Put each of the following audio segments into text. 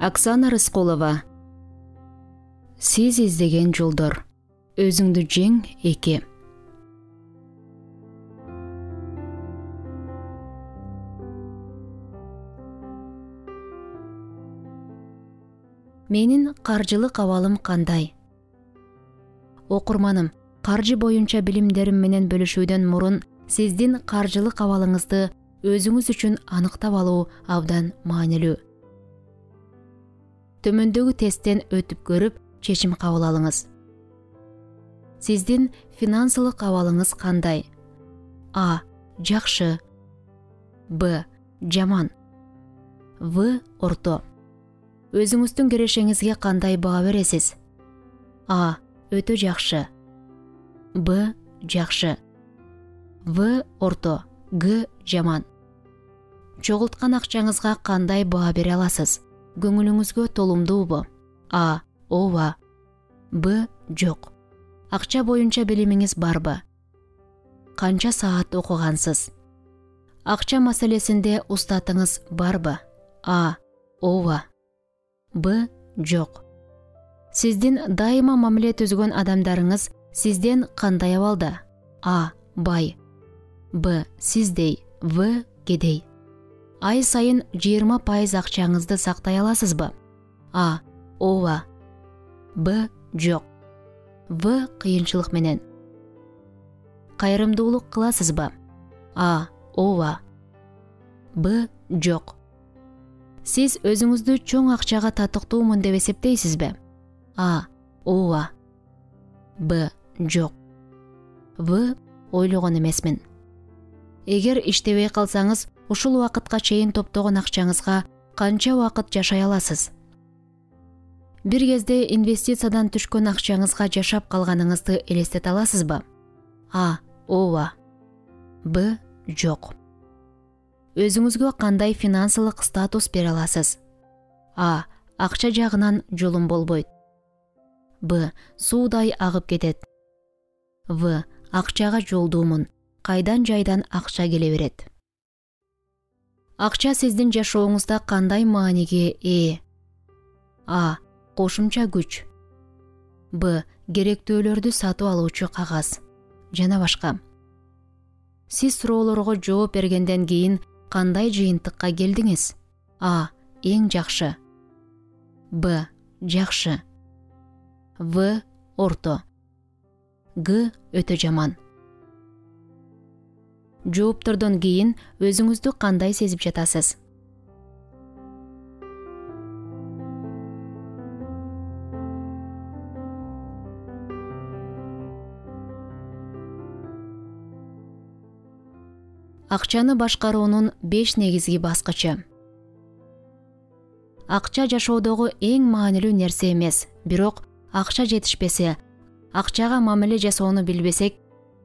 Оксана Рыскулова. Сиз издеген жолдор. Өзүңдү жең 2. Менин каржылык абалым кандай? Окурманым, каржы боюнча билимдерим менен бөлүшүүдөн мурун сиздин каржылык абалыңызды өзүңүз үчүн аныктап алуу абдан маанилүү. Төмөндөгү тесттен өтүп көрүп, чечим кабыл алыңыз. Сиздин финансылык абалыңыз кандай? А. Жакшы. Б. Жаман. В. Орто. Өзүңүздүн керешеңизге кандай баа бересиз? А. Өтө жакшы. Б. Жакшы. В. Орто. Г. Жаман. Чогулткан акчаңызга кандай баа бере аласыз? Көңүлүңүзгө толумдуубу? А. Ооба. Б. Жок. Акча боюнча билимиңиз барбы? Канча саат окугансыз? Акча маселесинде устатыңыз барбы? А. Ооба. Б. Жок. Сиздин дайыма мамиле түзгөн адамдарыңыз сизден кандай абалда? А. Бай. Б. Сиздей. В. Кедей. Ай сайын 20% акчаңызды сактай аласызбы? А. Ооба. Б. Жок. В. Кыйынчылык менен. Кайрымдуулук кыласызбы? А. Ооба. Б. Жок. Сиз өзүңүздү чоң акчага татыктуумун деп эсептейсизби? А. Ооба. Б. Жок. В. Ойлогон эмесмин. Эгер иштебей калсаңыз, ушул убакытка чейин топтогон акчаңызга канча убакыт жашай аласыз? Бир кезде инвестициядан түшкөн акчаңызга жашап калганыңызды элестете аласызбы? А. Ооба. Б. Жок. Өзүңүзгө кандай финансылык статус бере аласыз? А. Акча жагынан жолум болбойт. Б. Суудай агып кетет. В. Акчага жолдуумун. Кайдан жайдан акча келе берет. Акча сиздин жашооңузда кандай мааниге ээ? А. Кошумча күч. Б. Керектөөлөрдү сатып алуучу кагаз. Жана башка. Сиз суроолорго жооп бергенден кийин кандай жыйынтыкка келдиңиз? А. Эң жакшы. Б. Жакшы. В. Орто. Г. Өтө жаман. Жооптордон кийин өзүңүздү кандай сезип жатасыз? Акчаны башкаруунун 5 негизги баскычы. Акча жашоодогу эң маанилүү нерсе эмес, бирок акча жетишпесе, акчага мамиле жасоону билбесек,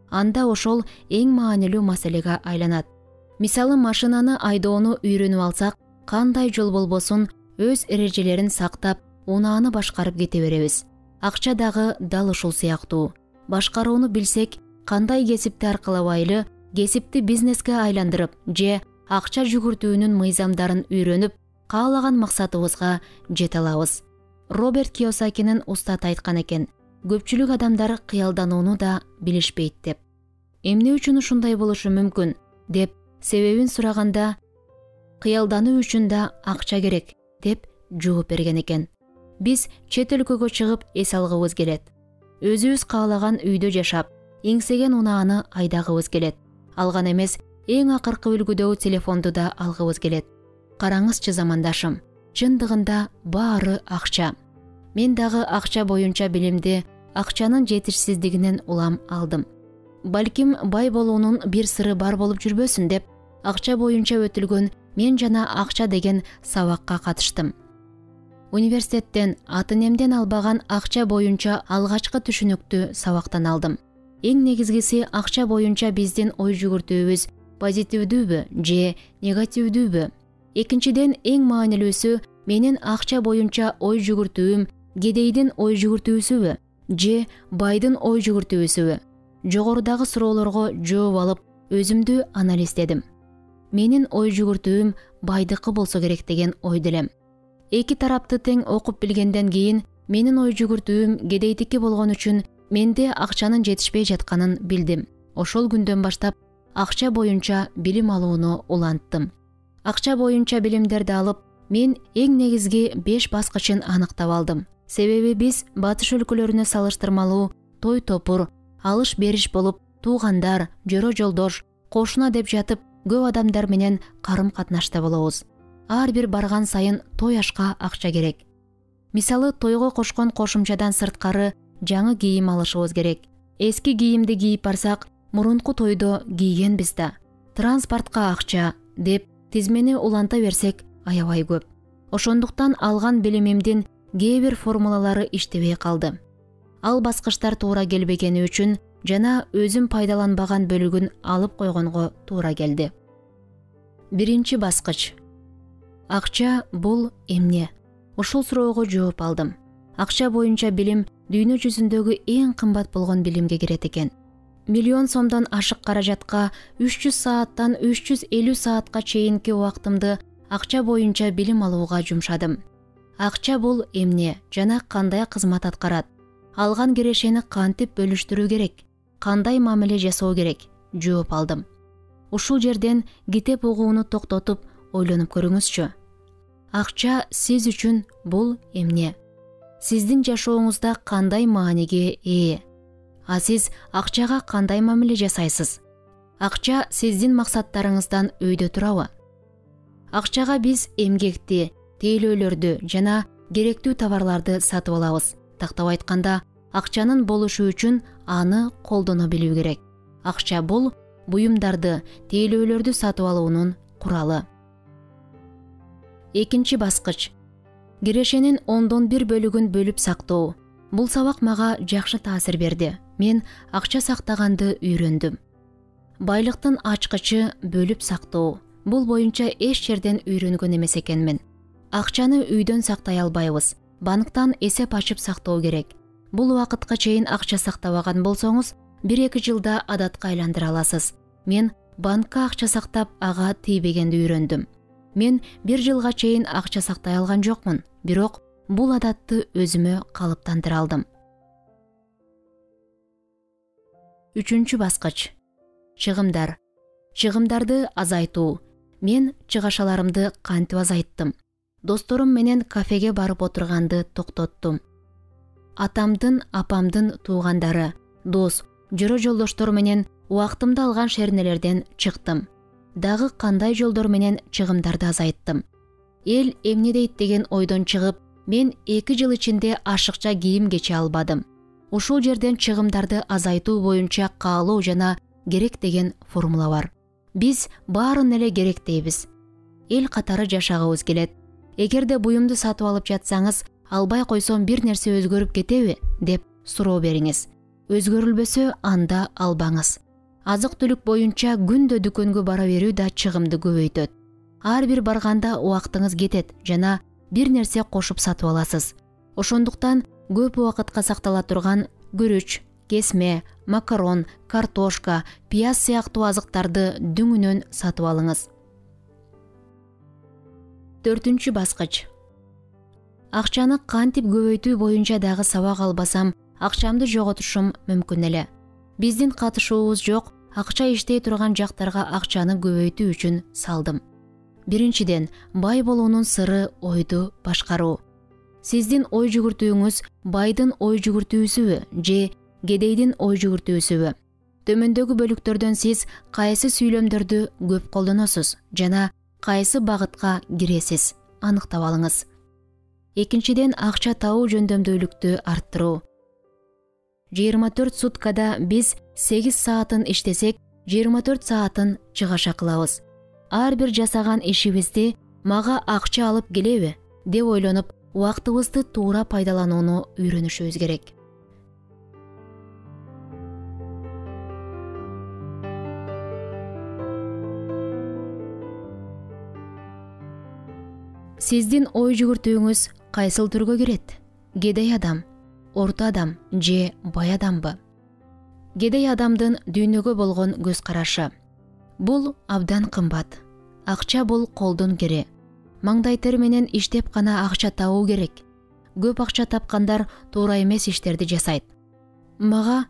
анда ошол эң маанилүү маселеге айланат. Мисалы, машинаны айдоону үйрөнүп алсак, кандай жол болбосун өз эрежелерин сактап, унааны башкарып кете беребиз. Акча дагы дал ушул сыяктуу. Башкарууну билсек, кандай кесипти аркылабайлы, кесипти бизнеске айландырып же акча жүгүртүүнүн мыйзамдарын үйрөнүп, каалаган максатыбызга жете алабыз. Роберт Кийосакинин устат айткан экен, көпчүлүк адамдар кыялданууну да билишпейт деп. Эмне үчүн ушундай болушу мүмкүн деп себебин сураганда, кыялдануу үчүн да акча керек деп жооп берген экен. Биз чет өлкөгө чыгып эс алгыбыз келет. Өзүбүз каалаган үйдө жашап, эңсеген унааны айдагыбыз келет. Алган эмес, эң акыркы үлгүдөгү телефонду да алгыбыз келет. Караңызчы замандашым, чындыгында баары акча. Мен дагы акча боюнча билимди акчанын жетишсиздигинен улам алдым. Балким бай болуунун бир сыры бар болуп жүрбөсүн деп, акча боюнча өтүлгөн мен жана акча деген сабакка катыштым. Университеттен атын эмден албаган акча боюнча алгачкы түшүнүктү сабактан алдым. Эң негизгиси, акча боюнча биздин ой жүгүртүүбүз позитивдүүбү же негативдүүбү? Экинчиден, эң маанилүүсү, менин акча боюнча ой жүгүртүүм кедейдин ой жүгүртүүсүбү же байдын ой жүгүртүүсүбү? Жогорудагы суроолорго жооп алып, өзүмдү анализдедим. Менин ой жүгүртүүм байдыкы болсо керек деген ойдо элем. Эки тарапты тең окуп билгенден кийин менин ой жүгүртүүм кедейдики болгон үчүн менде акчанын жетишпей жатканын билдим. Ошол күндөн баштап акча боюнча билим алууну уланттым. Акча боюнча билимдерди алып, мен эң негизги 5 баскычын аныктап алдым. Себеби биз батыш өлкөлөрүнө салыштырмалуу той топур, алыш бериш болуп, туугандар, жөрө жолдош, кошуна деп жатып, көп адамдар менен карым катнашта болобуз. Ар бир барган сайын той ашка акча керек. Мисалы, тойго кошкон кошумчадан сырткары жаңы кийим алышыбыз керек. Эски кийимди кийип барсак, мурунку тойдо кийгенбиз да. Транспортко акча деп тизмени уланта берсек аябай көп. Ошондуктан алган билимимдин кээ бир формулалары иштебей калды. Ал баскычтар туура келбегени үчүн жана өзүм пайдаланбаган бөлүгүн алып койгонго туура келди. Биринчи баскыч. Акча бул эмне? Ушул суроого жооп алдым. Акча боюнча билим дүйнө жүзүндөгү эң кымбат болгон билимге кирет экен. Миллион сомдон ашык каражатка 300 сааттан 350 саатка чейинки убактымды акча боюнча билим алууга жумшадым. Акча бул эмне жана кандай кызмат аткарат? Алган кирешени кантип бөлүштүрүү керек? Кандай мамиле жасоо керек? Жооп алдым. Ушул жерден китеп угууну токтотуп, ойлонуп көрүңүзчү. Акча сиз үчүн бул эмне? Сиздин жашооңузда кандай мааниге ээ? А сиз акчага кандай мамиле жасайсыз? Акча сиздин максаттарыңыздан өйдө турабы? Акчага биз эмгекти, тейлөөлөрдү жана керектүү товарларды сатып алабыз. Тактап айтканда, акчанын болушу үчүн аны колдоно билүү керек. Акча бул буюмдарды, тейлөөлөрдү сатып алуунун куралы. Экинчи баскыч. Кирешенин 1/10 бөлүгүн бөлүп сактоо. Бул сабак мага жакшы таасир берди. Мен акча сактаганды үйрөндүм. Байлыктын ачкычы бөлүп сактоо. Бул боюнча эч жерден үйрөнгөн эмес экенмин. Акчаны үйдөн сактай албайбыз. Банктан эсеп ачып сактоо керек. Бул убакытка чейин акча сактабаган болсоңуз, 1-2 жылда адатка айландыра аласыз. Мен банкка акча сактап, ага тийбегенди үйрөндүм. Мен 1 жылга чейин акча сактай алган жокмун, бирок бул адатты өзүмө калыптандыра алдым. Үчүнчү баскыч. Чыгымдар. Чыгымдарды азайтуу. Мен чыгашаларымды кантип азайттым? Досторум менен кафеге барып отурганды токтоттум. Атамдын, апамдын туугандары, дос, жөрө жолдоштор менен убактымды алган шернелерден чыктым. Дагы кандай жолдор менен чыгымдарды азайттым? Эл эмне дейт деген ойдон чыгып, мен 2 жыл ичинде ашыкча кийим кече албадым. Ушул жерден чыгымдарды азайтуу боюнча каалоо жана керек деген формула бар. Биз баарын эле керек дейбиз. Эл катары жашагыбыз келет. Эгерде буюмду сатып алып жатсаңыз, албай койсом бир нерсе өзгөрүп кетеби деп суроо бериңиз. Өзгөрүлбөсө анда албаңыз. Азык-түлүк боюнча күндө дүкөнгө бара берүү да чыгымды көбөйтөт. Ар бир барганда убактыңыз кетет жана бир нерсе кошуп сатып аласыз. Ошондуктан көп убакытка сактала турган күрүч, кесме, макарон, картошка, пияз сыяктуу азыктарды дүңүнөн сатып алыңыз. 4-үнчү баскыч. Акчаны кантип көбөйтүү боюнча дагы сабак албасам, акчамды жоготушум мүмкүн эле. Биздин катышуубуз жок, акча иштей турган жактарга акчаны көбөйтүү үчүн салдым. Биринчиден, бай болуунун сыры ойду башкаруу. Сиздин ой жүгүртүүңүз байдын ой жүгүртүүсүбү же кедейдин ой жүгүртүүсүбү? Төмөндөгү бөлүктөрдөн сиз кайсы сүйлөмдөрдү көп колдоносуз жана кайсы багытка киресиз? Аныктап алыңыз. Экинчиден, акча табуу жөндөмдүүлүктү арттыруу. 24 суткада биз 8 саатын иштесек, 24 саатын чыгаша кылабыз. Ар бир жасаган ишибизди мага акча алып келеби деп ойлонуп, убактыбызды туура пайдаланууну үйрөнүшүбүз керек. Сиздин ой жүгүртүүңүз кайсыл түргө кирет? Кедей адам, орто адам же бай адамбы? Кедей адамдын дүйнөгө болгон көз карашы. Бул абдан кымбат. Акча бул колдун кири. маңдай тер менен иштеп гана акча табуу керек. Көп акча тапкандар туура эмес иштерди жасайт. Мага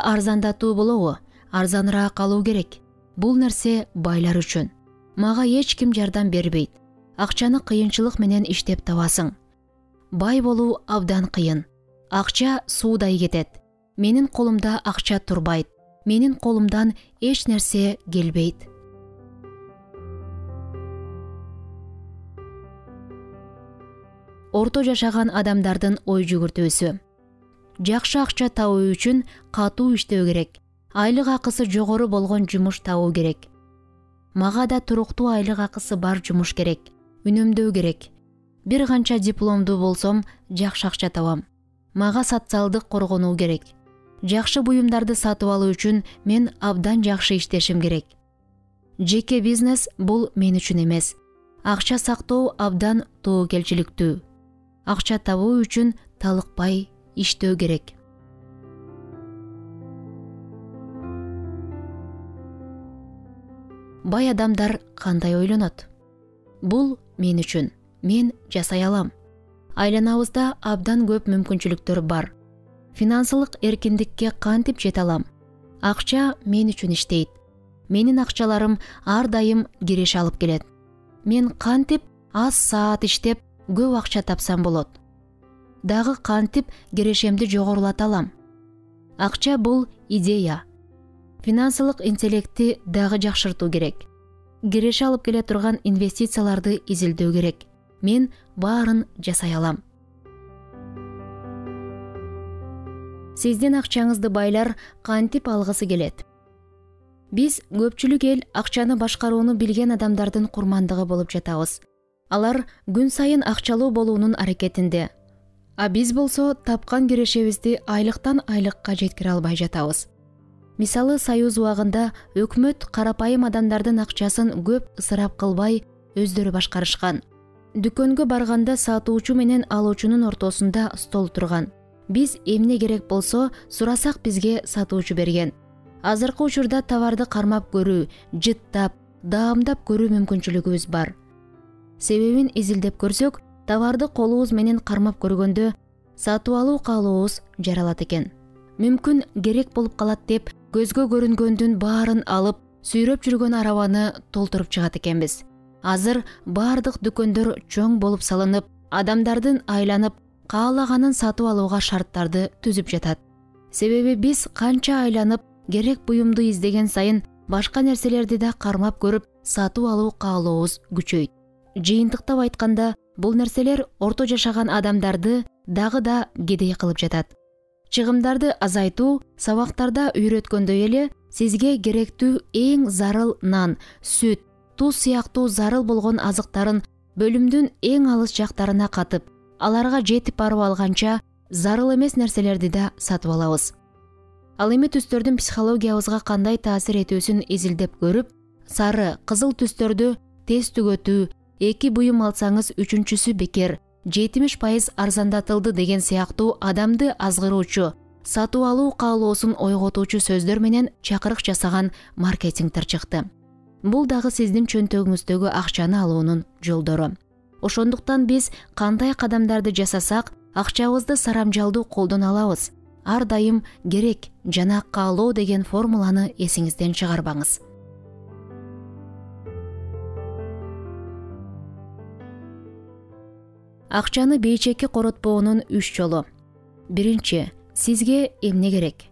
арзандатуу болобу? Арзаныраак алуу керек. Бул нерсе байлар үчүн. Мага эч ким жардам бербейт. Акчаны кыйынчылык менен иштеп табасың. Бай болуу абдан кыйын. Акча суудай кетет. Менин колумда акча турбайт. Менин колумдан эч нерсе келбейт. Орто жашаган адамдардын ой жүгүртүүсү. Жакшы акча табуу үчүн катуу иштөө керек. Айлык акысы жогору болгон жумуш табуу керек. Мага да туруктуу айлык акысы бар жумуш керек. Үнөмдөө керек. Бир канча дипломдуу болсом, жакшы акча табам. Мага социалдык коргонуу керек. Жакшы буюмдарды сатып алуу үчүн мен абдан жакшы иштешим керек. Жеке бизнес бул мен үчүн эмес. Акча сактоо абдан тоокелчиликтүү. Акча табуу үчүн талыкпай иштөө керек. Бай адамдар кандай ойлонот? Бул мен үчүн. Мен жасай алам. Айланабызда абдан көп мүмкүнчүлүктөр бар. Финансылык эркиндикке кантип жете алам? Акча мен үчүн иштейт. Менин акчаларым ар дайым киреше алып келет. Мен кантип аз саат иштеп көп акча тапсам болот? Дагы кантип кирешемди жогорулата алам? Акча бул идея. Финансылык интеллектти дагы жакшыртуу керек. Киреше алып келе турган инвестицияларды изилдөө керек. Мен баарын жасай алам. Сиздин акчаңызды байлар кантип алгысы келет? Биз көпчүлүк эл акчаны башкарууну билген адамдардын курмандыгы болуп жатабыз. Алар күн сайын акчалуу болуунун аракетинде. А биз болсо тапкан кирешебизди айлыктан айлыкка жеткире албай жатабыз. Мисалы, Союз убагында өкмөт карапайым адамдардын акчасын көп ысырап кылбай өздөрү башкарышкан. Дүкөнгө барганда сатуучу менен алуучунун ортосунда стол турган. Биз эмне керек болсо сурасак бизге сатуучу берген. Азыркы учурда товарды кармап көрүү, жыттап, даамдап көрүү мүмкүнчүлүгүбүз бар. Себебин изилдеп көрсөк, товарды колубуз менен кармап көргөндө сатып алуу каалообуз жаралат экен. Мүмкүн керек болуп калат деп көзгө көрүнгөндүн баарын алып, сүйрөп жүргөн арабаны толтуруп чыгат экенбиз. Азыр бардык дүкөндөр чоң болуп салынып, адамдардын айланып, каалаганын сатып алууга шарттарды түзүп жатат. Себеби биз канча айланып, керек буюмду издеген сайын башка нерселерди да кармап көрүп, сатып алуу каалообуз күчөйт. Жыйынтыктап айтканда, бул нерселер орто жашаган адамдарды дагы да кедей кылып жатат. Чыгымдарды азайтуу, сабактарда үйрөткөндөй эле, сизге керектүү эң зарыл нан, сүт, туз сыяктуу зарыл болгон азыктарын бөлүмдүн эң алыс жактарына катып, аларга жетип барып алганча зарыл эмес нерселерди да сатып алабыз. Ал эми түстөрдүн психологиябызга кандай таасир этүүсүн изилдеп көрүп, сары, кызыл түстөрдү тез түгөтүү, 2 буюм алсаңыз 3-чүсү бекер, 70% арзандатылды деген сыяктуу адамды азгыруучу, сатып алуу каалоосун ойготуучу сөздөр менен чакырык жасаган маркетингдер чыкты. Бул дагы сиздин чөнтөгүңүздөгү акчаны алуунун жолдору. Ошондуктан биз кандай кадамдарды жасасак, акчабызды сарамжалдуу колдоно алабыз. Ар дайым керек жана каалоо деген формуланы эсиңизден чыгарбаңыз. Акчаны бейчекке коротпоонун 3 жолу. Биринчи, сизге эмне керек?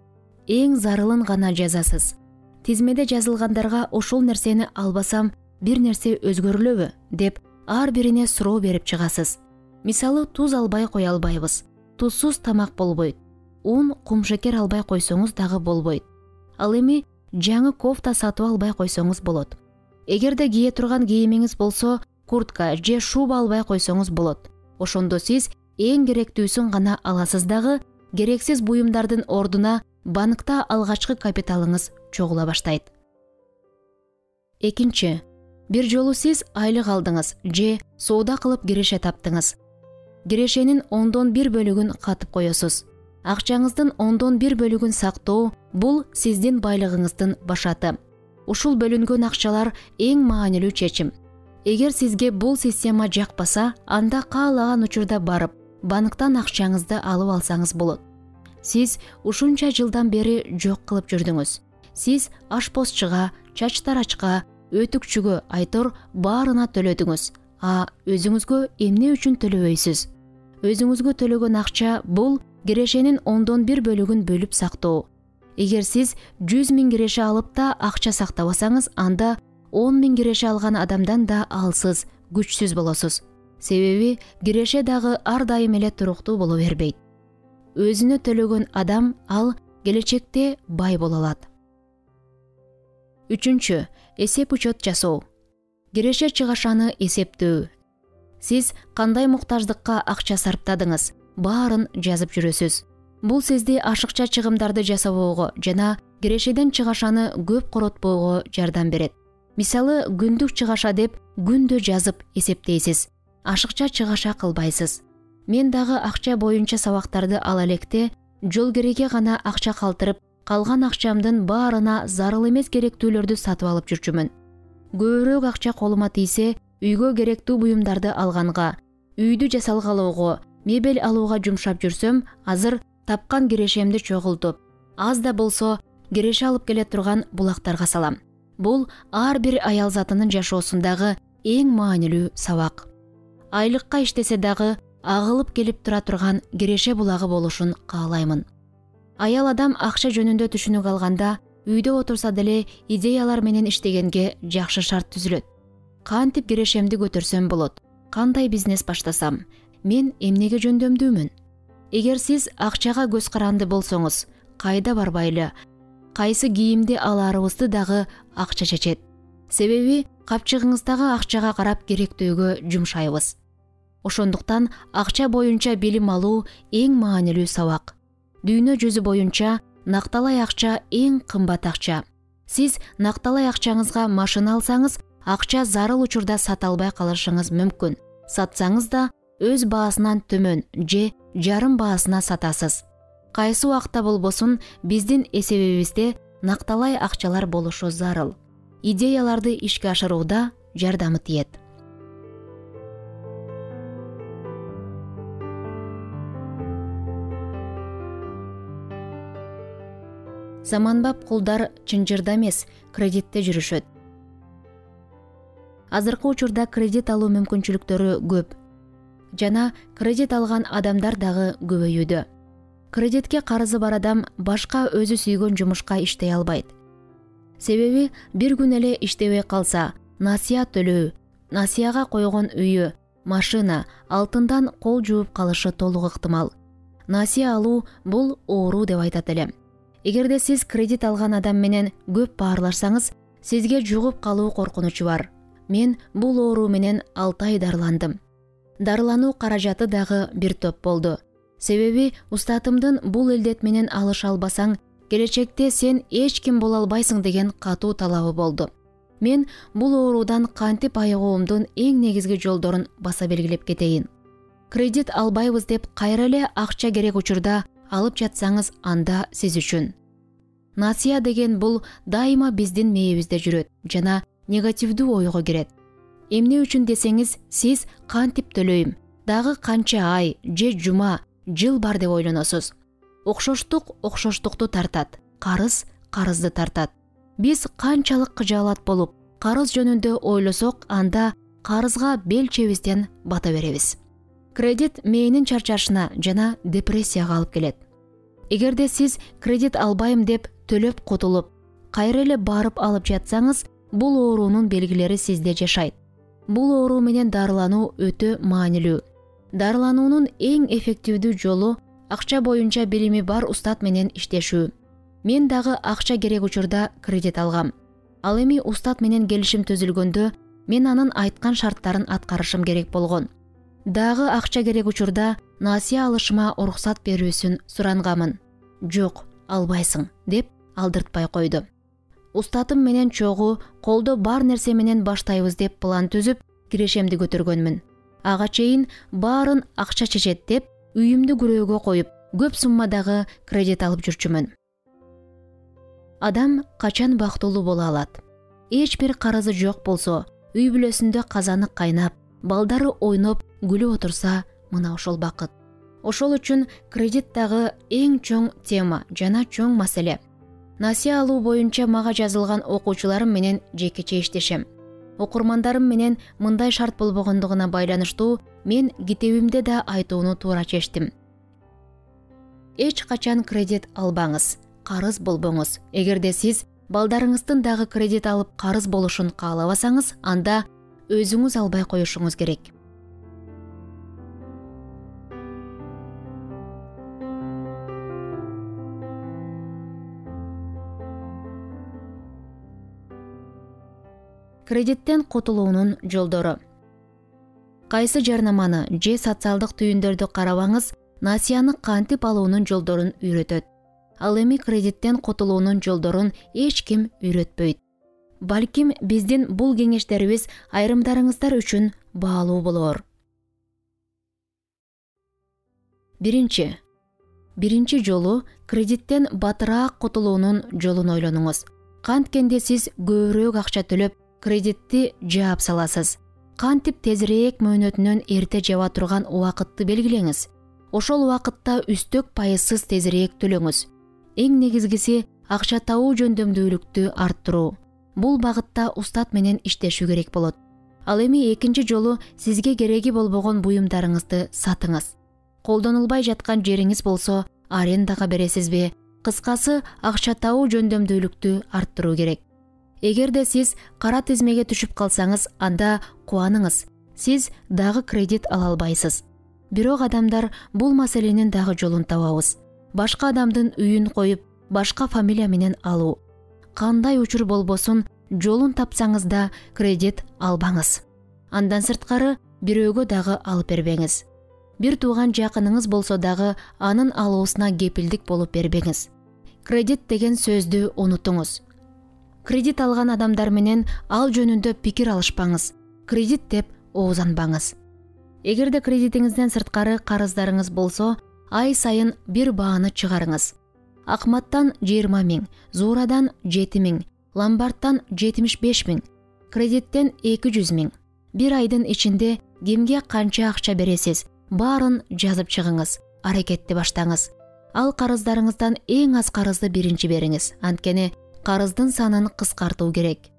Эң зарылын гана жазасыз. Тизмеде жазылгандарга ошол нерсени албасам бир нерсе өзгөрүлөбү деп ар бирине суроо берип чыгасыз. Мисалы, туз албай кое албайбыз. Тузсуз тамак болбойт. Un, кумшекер албай койсоңуз дагы болбойт. Ал эми жаңы кофта сатып албай койсоңуз болот. Эгерде кие турган кийимиңиз болсо, куртка же шуба албай койсоңуз болот. Ошондо сиз эң керектүүсүн гана аласыз дагы, керексиз буюмдардын ордуна банкта алгачкы капиталыңыз чогула баштайт. Экинчи, бир жолу сиз айлык алдыңыз же соода кылып киреше таптыңыз. Кирешенин 1/10 бөлүгүн катып коесуз. Акчаңыздын 1/10 бөлүгүн сактоо бул сиздин байлыгыңыздын башаты. Ушул бөлүнгөн акчалар эң маанилүү чечим. Эгер сизге бул система жакпаса, анда каалаган учурда барып, банктан акчаңызды алып алсаңыз болот. Сиз ушунча жылдан бери жок кылып жүрдүңүз. Сиз ашпозчуга, чач тарачка, өтүкчүгө айтор баарына төлөдүңүз. Өзүңүзгө эмне үчүн төлөбөйсүз? Өзүңүзгө төлөгөн акча бул кирешенин 1/10 бөлүгүн бөлүп сактоо. Эгер сиз 100 000 киреше алып да акча сактабасаңыз, анда 10 000 киреше алган адамдан да алсыз, күчсүз болосуз. Себеби киреше дагы ар дайым эле туруктуу боло бербейт. Өзүнө төлөгөн адам ал келечекте бай боло алат. 3. Эсеп учет жасоо. Киреше чыгашаны эсептөө. Сиз кандай муктаждыкка акча сарптадыңыз, баарын жазып жүрөсүз. Бул сизди ашыкча чыгымдарды жасабоого жана кирешеден чыгашаны көп коротпоого жардам берет. Мисалы, күндүк чыгаша деп күндө жазып эсептейсиз. Ашыкча чыгаша кылбайсыз. Мен дагы акча боюнча сабактарды ала электе, жол кереге гана акча калтырып, калган акчамдын баарына зарыл эмес керектүүлөрдү сатып алып жүрчүмүн. Көбүрөөк акча колума тийсе, үйгө керектүү буюмдарды алганга, үйдү жасалгалоого, мебель алууга жумшап жүрсөм, азыр тапкан кирешемди чогултуп, аз да болсо киреше алып келе турган булактарга салам. Бул ар бир аял затынын жашоосундагы эң маанилүү сабак. Айлыкка иштесе дагы агылып келип тура турган киреше булагы болушун каалаймын. Аял адам акча жөнүндө түшүнүк алганда, үйдө отурса деле идеялар менен иштегенге жакшы шарт түзүлөт. Кантип кирешемди көтөрсөм болот? Кандай бизнес баштасам? Мен эмнеге жөндөмдүүмүн? Эгер сиз акчага көз каранды болсоңуз, кайда барбайлы, кайсы кийимди алаарыбызды дагы акча чечет. Себеби капчыгыңыздагы акчага карап керектөөгө жумшайбыз. Ошондуктан акча боюнча билим алуу эң маанилүү сабак. Дүйнө жүзү боюнча накталай акча эң кымбат акча. Сиз накталай акчаңызга машина алсаңыз, акча зарыл учурда сата албай калышыңыз мүмкүн. Сатсаңыз да өз баасынан төмөн же жарым баасына сатасыз. Кайсы убакта болбосун, биздин эсебибизде накталай акчалар болушу зарыл. Идеяларды ишке ашырууда жардамы тиет. Заманбап кулдар чынжырда эмес, кредитте жүрүшөт. Азыркы учурда кредит алуу мүмкүнчүлүктөрү көп. Жана кредит алган адамдар дагы көбөйүүдө. Кредитке карызы бар адам башка өзү сүйгөн жумушка иштей албайт. Себеби бир күн эле иштебей калса, насыя төлөө, насыяга койгон үйү, машина, алтындан кол жууп калышы толук ыктымал. Насыя алуу бул оору деп айтат элем. Эгерде сиз кредит алган адам менен көп баарлашсаңыз, сизге жугуп калуу коркунучу бар. Мен бул оору менен 6 ай дарыландым. Дарылануу каражаты дагы бир топ болду. Себеби устатымдын бул элдет менен алыша албасаң, келечекте сен эч ким боло албайсың деген катуу талабы болду. Мен бул оорудан кантип айыгуумдун эң негизги жолдорун баса белгилеп кетейин. Кредит албайбыз деп кайра эле акча керек учурда алып жатсаңыз, анда сиз үчүн. Насыя деген бул дайыма биздин мээбизде жүрөт жана негативдүү ойго кирет. Эмне үчүн десеңиз, сиз кантип төлөйм, дагы канча ай же жума, жыл бар деп ойлоносуз. Окшоштук окшоштукту тартат, карыз карызды тартат. Биз канчалык кыжаалат болуп, карыз жөнүндө ойлосок, анда карызга бел чебизден бата беребиз. Кредит мээнин чарчашына жана депрессияга алып келет. Эгерде сиз кредит албайм деп төлөп кутулуп, кайра эле барып алып жатсаңыз, бул оорунун белгилери сизде жашайт. Бул оору менен дарылануу өтө маанилүү. Дарылануунун эң эффективдүү жолу акча боюнча билими бар устат менен иштешүү. Мен дагы акча керек учурда кредит алгам. Ал эми устат менен келишим түзүлгөндө, мен анын айткан шарттарын аткарышым керек болгон. Дагы акча керек учурда насыя алышыма уруксат берүүсүн сурангамын. Жок, албайсың деп алдыртпай койду. Устатым менен чогуу колдо бар нерсе менен баштайбыз деп план түзүп, кирешемди көтөргөнмүн. Ага чейин баарын акча чечет деп, үйүмдү күрөөгө коюп, көп суммадагы кредит алып жүрчүмүн. Адам качан бактылуу боло алат? Эч бир карызы жок болсо, үй бүлөсүндө казаны кайнап, балдары ойноп, күлүп отурса, мына ошол бакыт. Ошол үчүн кредит дагы эң чоң тема жана чоң маселе. Насыя алуу боюнча мага жазылган окуучуларым менен жекече иштешем. Окурмандарым менен мындай шарт болбогондугуна байланыштуу мен китебимде да айтууну туура чечтим. Эч качан кредит албаңыз, карыз болбоңуз. Эгерде сиз балдарыңыздын дагы кредит алып карыз болушун каалабасаңыз, анда өзүңүз албай коюшуңуз керек. Кредиттен кутулуунун жолдору. Кайсы жарнаманы же социалдык түйүндөрдү карабаңыз, насыяны кантип алуунун жолдорун үйрөтөт. Ал эми кредиттен кутулуунун жолдорун эч ким үйрөтпөйт. Балким биздин бул кеңештерибиз айрымдарыңыздар үчүн баалуу болор. Биринчи жолу кредиттен батыраак кутулуунун жолун ойлонуңуз. Канткенде сиз көбүрөөк акча төлөп, кредитти жаап саласыз. Кантип тезирээк мөөнөтүнөн эрте жаба турган убакытты белгилеңиз. Ошол убакытта үстөк пайызсыз тезирээк төлөңүз. Эң негизгиси акча табуу жөндөмдүүлүктү арттыруу. Бул багытта устат менен иштешүү керек болот. Ал эми экинчи жолу сизге кереги болбогон буюмдарыңызды сатыңыз. Колдонулбай жаткан жериңиз болсо, арендага бересизби? Кыскасы, акча табуу жөндөмдүүлүктү арттыруу керек. Эгерде сиз кара тизмеге түшүп калсаңыз, анда кубаныңыз. Сиз дагы кредит ала албайсыз. Бирок адамдар бул маселенин дагы жолун табабыз. Башка адамдын үйүн коюп, башка фамилия менен алуу. Кандай учур болбосун, жолун тапсаңыз да кредит албаңыз. Андан сырткары бирөөгө дагы алып бербеңиз. Бир тууган жакыныңыз болсо дагы анын алуусуна кепилдик болуп бербеңиз. Кредит деген сөздү унутуңуз. Кредит алган адамдар менен ал жөнүндө пикир алышпаңыз. Кредит деп оозанбаңыз. Эгерде кредитиңизден сырткары карыздарыңыз болсо, ай сайын бир бааны чыгарыңыз. Акматтан 20 000, Зуурадан 7 000, Ломбардтан 75 000, кредиттен 200 000. Бир айдын ичинде кимге канча акча бересиз, баарын жазып чыгыңыз, аракетти баштаңыз. Ал карыздарыңыздан эң аз карызды биринчи бериңиз, анткени карыздын санын кыскартуу керек.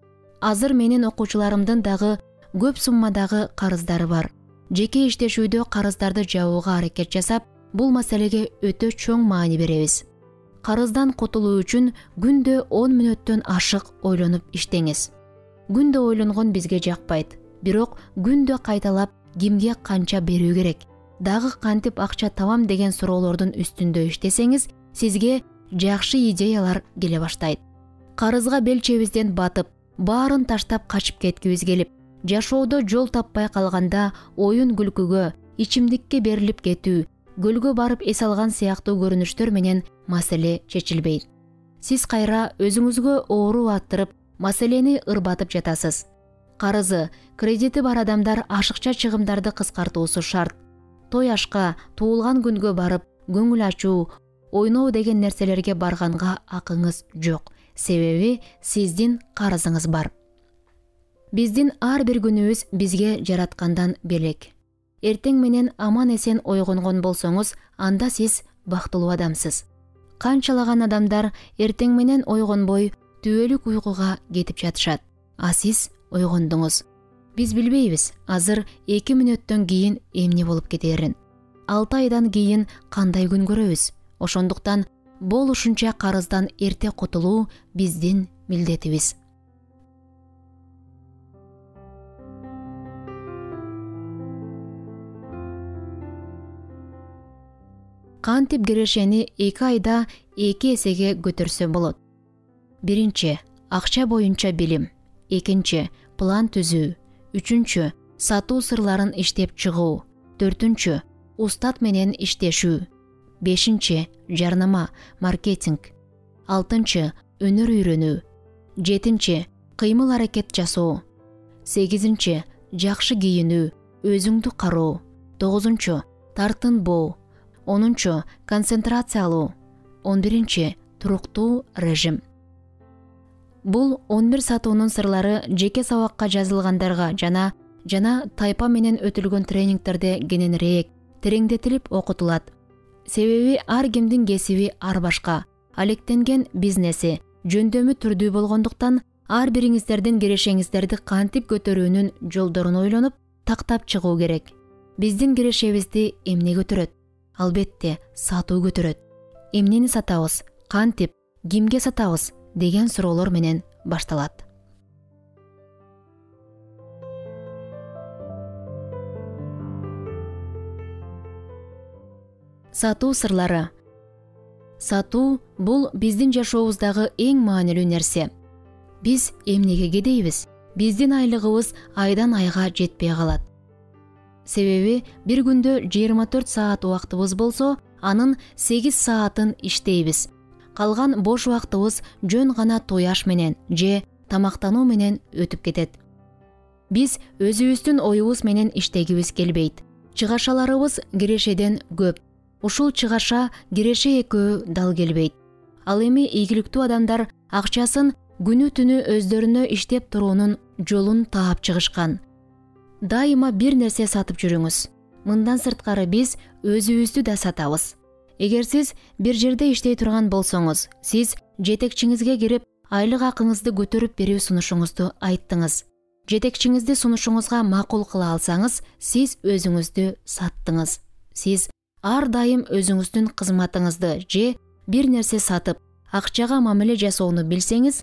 Азыр менин окуучуларымдын дагы көп суммадагы карыздары бар. Жеке иштешүүдө карыздарды жабууга аракет жасап, бул маселеге өтө чоң маани беребиз. Карыздан кутулуу үчүн күндө 10 мүнөттөн ашык ойлонуп иштеңиз. Күндө ойлонгон бизге жакпайт, бирок күндө кайталап кимге канча берүү керек, дагы кантип акча табам деген суроолордун үстүндө иштесеңиз, сизге жакшы идеялар келе баштайт. Карызга бел чебизден батып, баарын таштап качып кеткибиз келип, жашоодо жол таппай калганда оюн күлкүгө, ичимдикке берилип кетүү, көлгө барып эс алган сыяктуу көрүнүштөр менен маселе чечилбейт. Сиз кайра өзүңүзгө оору аттырып, маселени ырбатып жатасыз. Карызы, кредити бар адамдар ашыкча чыгымдарды кыскартуусу шарт. Той ашка, туулган күнгө барып, көңүл ачуу, ойноо деген нерселерге барганга акыңыз жок. Себеби сиздин карызыңыз бар. Биздин ар бир күнүбүз бизге жараткандан белек. Эртең менен аман эсен ойгонгон болсоңуз, анда сиз бактылуу адамсыз. Канчалаган адамдар эртең менен ойгонбой түбөлүк уйкуга кетип жатышат. А сиз ойгондуңуз. Биз билбейбиз, азыр 2 мүнөттөн кийин эмне болуп кетерин. 6 айдан кийин кандай күн көрөбүз. Ошондуктан болушунча карыздан эрте кутулуу биздин милдетибиз. Кантип кирешени 2 айда 2 эсеге көтөрсө болот. Биринчи, акча боюнча билим. Экинчи, план түзүү. Үчүнчү, сатуу сырларын иштеп чыгуу. Төртүнчү, устат менен иштешүү. Бешинчи, жарнама, маркетинг. Алтынчы, өнөр үйрөнүү. Жетинчи, кыймыл аракет жасоо. Сегизинчи, жакшы кийинүү, өзүңдү кароо. Тогузунчу, тартынбоо. Онунчу, концентрация алуу. 11-туруктуу режим. Бул 11 сатуунун сырлары жеке сабакка жазылгандарга жана тайпа менен өтүлгөн тренингтерде кененирээк, тереңдетилип окутулат. Себеби ар кимдин кесиби ар башка, алектенген бизнеси жөндөмү түрдүү болгондуктан ар бириңиздердин кирешеңиздерди кантип көтөрүүнүн жолдорун ойлонуп, тактап чыгуу керек. Биздин кирешебизди эмне көтөрөт? Албетте, сатуу көтөрөт. Эмнени сатабыз? Кантип? Кимге сатабыз? Деген суроолор менен башталат. Сатуу сырлары. Сатуу бул биздин жашообуздагы эң маанилүү нерсе. Биз эмнеге кедейбиз? Биздин айлыгыбыз айдан айга жетпей калат. Себеби бир күндө 24 саат убактыбыз болсо, анын 8 саатын иштейбиз. Калган бош убактыбыз жөн гана тояш менен же тамактануу менен өтүп кетет. Биз өзүбүздүн оюбуз менен иштегибиз келбейт. Чыгашаларыбыз кирешеден көп. Ушул чыгаша киреше экөө дал келбейт. Ал эми ийгиликтүү адамдар акчасын күнү түнү өздөрүнө иштеп туруунун жолун таап чыгышкан. Дайыма бир нерсе сатып жүрүңүз. Мындан сырткары биз өзүбүздү да сатабыз. Эгер сиз бир жерде иштей турган болсоңуз, сиз жетекчиңизге кирип, айлык акыңызды көтөрүп берүү сунушуңузду айттыңыз. Жетекчиңизди сунушуңузга макул кыла алсаңыз, сиз өзүңүздү саттыңыз. Сиз ар дайым өзүңүздүн кызматыңызды же бир нерсе сатып, акчага мамиле жасоону билсеңиз,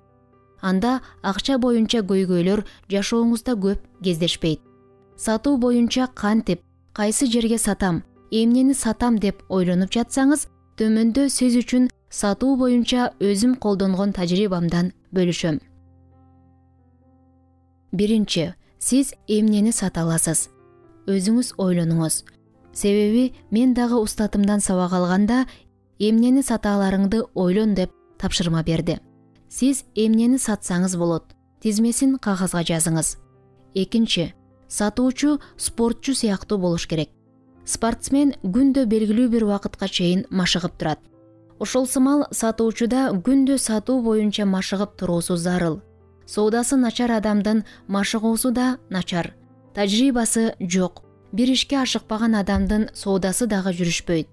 анда акча боюнча көйгөйлөр жашооңузда көп кездешпейт. Сатуу боюнча кантип, кайсы жерге сатам, эмнени сатам деп ойлонуп жатсаңыз, төмөндө сиз үчүн сатуу боюнча өзүм колдонгон тажрыйбамдан бөлүшөм. Биринчи, сиз эмнени сата аласыз? Өзүңүз ойлонуңуз. Себеби мен дагы устатымдан сабак алганда эмнени сата аларыңды ойлон деп тапшырма берди. Сиз эмнени сатсаңыз болот, тизмесин кагазга жазыңыз. Экинчи, сатуучу спортчу сыяктуу болуш керек. Спортсмен күндө белгилүү бир убакытка чейин машыгып турат. Ошол сымал сатуучуда күндө сатуу боюнча машыгып туруусу зарыл. Соодасы начар адамдын машыгуусу да начар. Тажрыйбасы жок. Бир ишке ашыкпаган адамдын соодасы дагы жүрүшпөйт.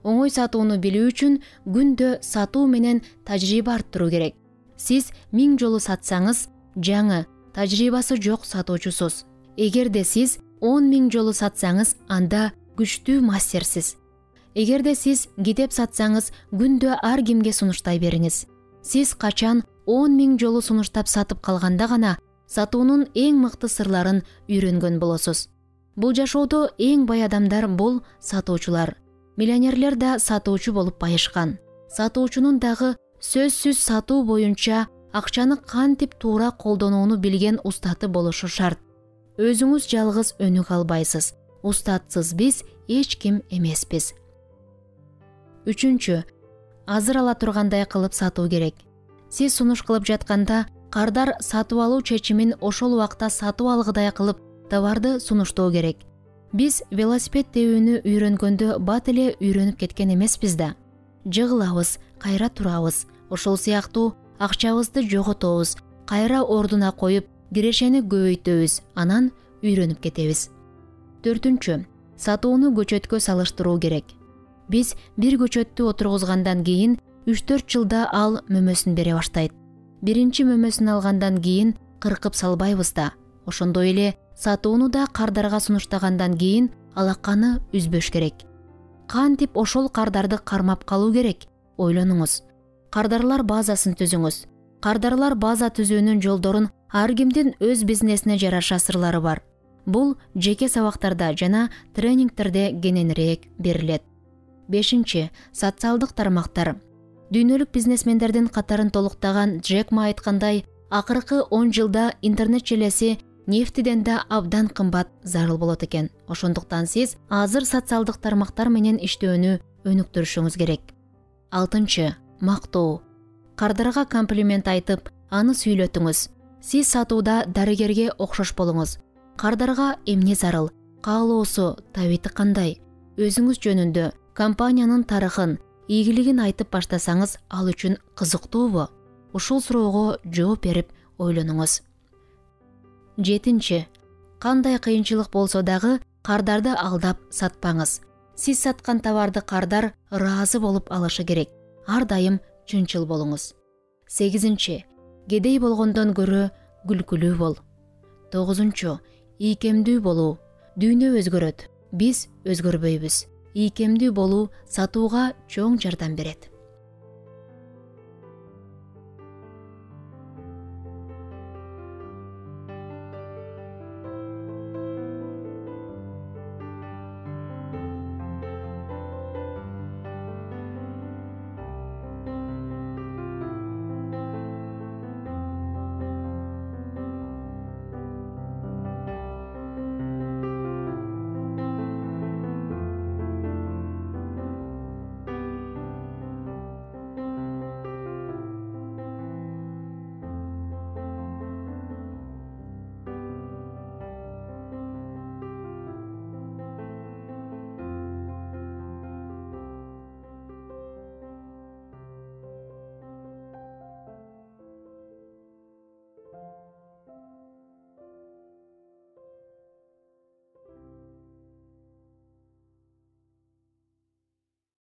Оңой сатууну билүү үчүн күндө сатуу менен тажрыйба арттыруу керек. Сиз 1000 жолу сатсаңыз, жаңы, тажрыйбасы жок сатуучусуз. Эгерде сиз 10 000 жолу сатсаңыз, анда күчтүү мастерсиз. Эгерде сиз китеп сатсаңыз, күндө ар кимге сунуштай бериңиз. Сиз качан 10 000 жолу сунуштап сатып калганда гана сатуунун эң мыкты сырларын үйрөнгөн болосуз. Бул жашоодо эң бай адамдар бул сатуучулар. Миллионерлер да сатуучу болуп байышкан. Сатуучунун дагы сөзсүз сатуу боюнча акчаны кантип туура колдонууну билген устаты болушу шарт. Өзүңүз жалгыз өнүк албайсыз. Устатсыз биз эч ким эмеспиз. Үчүнчү, азыр ала тургандай кылып сатуу керек. Сиз сунуш кылып жатканда кардар сатып алуу чечимин ошол убакта сатып алгыдай кылып товарды сунуштоо керек. Биз велосипед тебүүнү үйрөнгөндө бат эле үйрөнүп кеткен эмеспиз да. Жыгылабыз, кайра турабыз. Ошол сыяктуу акчабызды жоготобуз, кайра ордуна коюп, кирешени көбөйтөбүз, анан үйрөнүп кетебиз. Төртүнчү, сатууну көчөткө салыштыруу керек. Биз бир көчөттү отургузгандан кийин 3-4 жылда ал мөмөсүн бере баштайт. Биринчи мөмөсүн алгандан кийин кыркып салбайбыз да. Ошондой эле сатууну да кардарга сунуштагандан кийин алаканы үзбөш керек. Кантип ошол кардарды кармап калуу керек? Ойлонуңуз. Кардарлар базасын түзүңүз. Кардарлар база түзүүнүн жолдорун ар кимдин өз бизнесине жараша сырлары бар. Бул жеке сабактарда жана тренингтерде кененирээк берилет. Бешинчи, социалдык тармактар. Дүйнөлүк бизнесмендердин катарын толуктаган Джек Ма айткандай, акыркы 10 жылда интернет желеси нефтиден да абдан кымбат зарыл болот экен. Ошондуктан сиз азыр социалдык тармактар менен иштөөнү өнүктүрүшүңүз керек. Алтынчы, мактоо. Кардарга комплимент айтып, аны сүйлөтүңүз. Сиз сатууда дарыгерге окшош болуңуз. Кардарга эмне зарыл, каалоосу, табити кандай? Өзүңүз жөнүндө компаниянын тарыхын, ийгилигин айтып баштасаңыз, ал үчүн кызыктуубу? ушул суроого жооп берип ойлонуңуз. 7. Кандай кыйынчылык болсо дагы кардарды алдап сатпаңыз. Сиз саткан товарды кардар ыраазы болуп алышы керек. Ар дайым чынчыл болуңуз. 8. Кедей болгондон көрө күлкүлүү бол. 9. Ийкемдүү болуу. Дүйнө өзгөрөт, биз өзгөрбөйбүз. Ийкемдүү болуу сатууга чоң жардам берет.